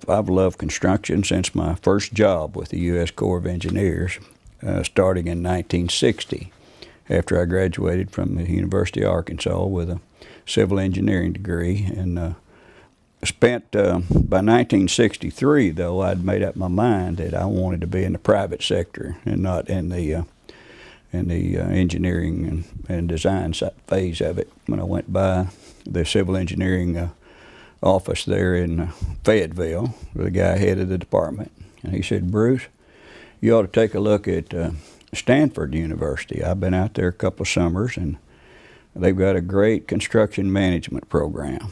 I've loved construction since my first job with the U.S. Corps of Engineers, starting in 1960, after I graduated from the University of Arkansas with a civil engineering degree. And spent, by 1963, though, I'd made up my mind that I wanted to be in the private sector and not in the engineering and design phase of it. When I went by the civil engineering office there in Fayetteville, the guy head of the department, and he said, "Bruce, you ought to take a look at Stanford University. I've been out there a couple of summers, and they've got a great construction management program."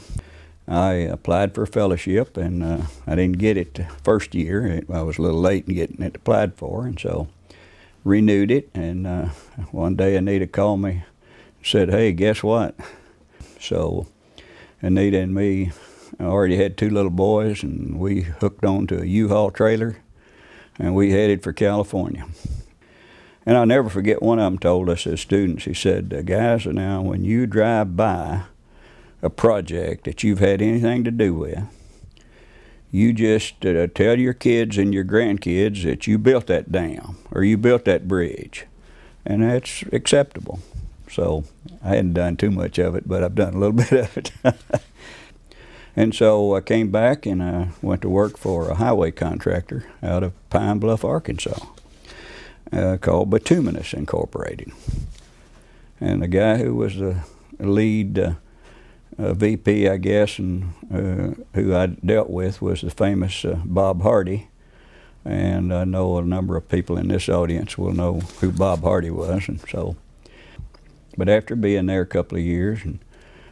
I applied for a fellowship, and I didn't get it the first year. I was a little late in getting it applied for, and so renewed it. And one day Anita called me and said, "Hey, guess what?" So Anita and me already had 2 little boys, and we hooked on to a U-Haul trailer, and we headed for California. And I'll never forget, one of them told us as students, he said, "Guys, now when you drive by a project that you've had anything to do with, you just tell your kids and your grandkids that you built that dam or you built that bridge, and that's acceptable." So I hadn't done too much of it, but I've done a little bit of it. And so I came back and I went to work for a highway contractor out of Pine Bluff, Arkansas, called Bituminous Incorporated. And the guy who was the lead VP, I guess, and who I dealt with was the famous Bob Hardy. And I know a number of people in this audience will know who Bob Hardy was. And so, but after being there a couple of years,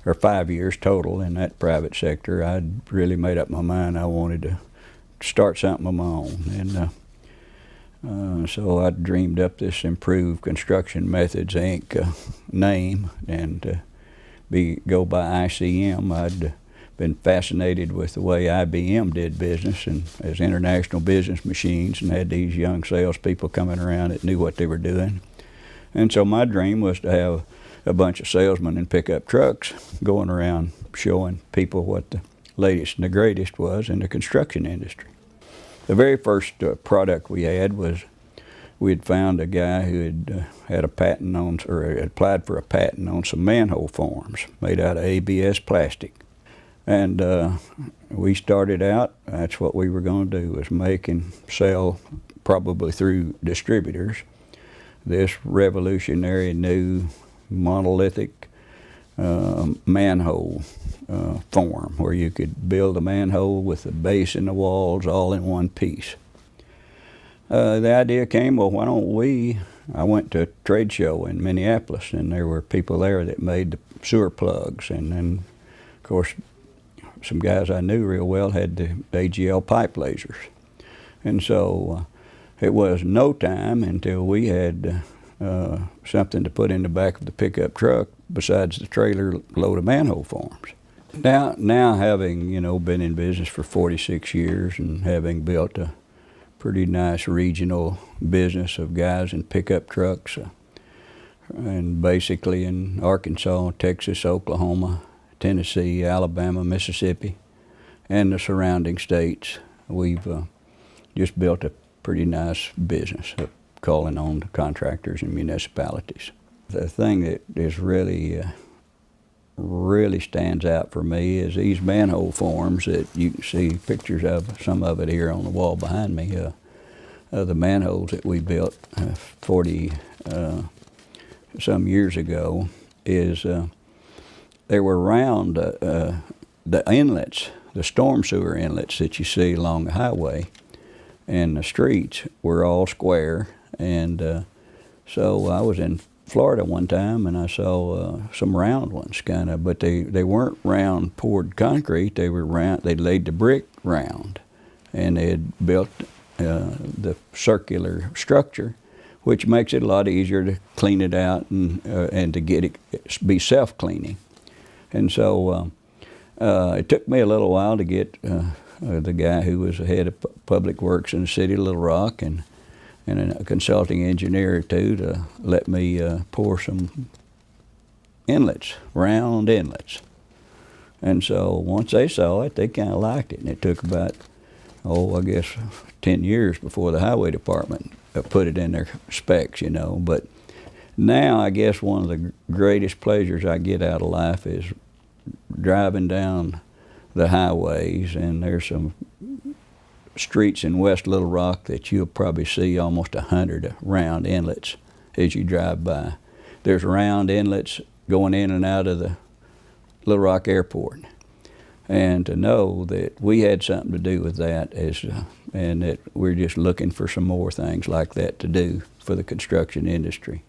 or 5 years total in that private sector, I'd really made up my mind I wanted to start something of my own. And so I dreamed up this Improved Construction Methods, Inc. Name, and go by ICM. I'd been fascinated with the way IBM did business and as international business machines, and had these young salespeople coming around that knew what they were doing. And so my dream was to have a bunch of salesmen in pickup trucks going around showing people what the latest and the greatest was in the construction industry. The very first product we had was, we had found a guy who had a patent on, or had applied for a patent on some manhole forms made out of ABS plastic. And we started out, that's what we were going to do, was make and sell, probably through distributors, this revolutionary new monolithic manhole form, where you could build a manhole with the base and the walls all in one piece. The idea came, well, why don't we, I went to a trade show in Minneapolis, and there were people there that made the sewer plugs, and then, of course, some guys I knew real well had the AGL pipe lasers. And so it was no time until we had something to put in the back of the pickup truck besides the trailer load of manhole forms. Now having, been in business for 46 years and having built a pretty nice regional business of guys in pickup trucks, and basically in Arkansas, Texas, Oklahoma, Tennessee, Alabama, Mississippi, and the surrounding states, we've just built a pretty nice business of calling on the contractors and municipalities. The thing that is really stands out for me is these manhole forms that you can see pictures of, some of it here on the wall behind me, the manholes that we built 40 some years ago. Is they were round, the inlets, the storm sewer inlets that you see along the highway and the streets were all square. And so I was in Florida one time, and I saw some round ones, kind of, but they weren't round poured concrete. They were round. They laid the brick round, and they had built the circular structure, which makes it a lot easier to clean it out and to get it be self-cleaning. And so it took me a little while to get the guy who was the head of public works in the city of Little Rock and a consulting engineer or two to let me pour some inlets, round inlets. And so once they saw it, they kind of liked it. And it took about I guess 10 years before the highway department put it in their specs, you know. But now I guess one of the greatest pleasures I get out of life is driving down the highways, and there's some streets in West Little Rock that you'll probably see almost 100 round inlets as you drive by. There's round inlets going in and out of the Little Rock Airport. And to know that we had something to do with that and that we're just looking for some more things like that to do for the construction industry.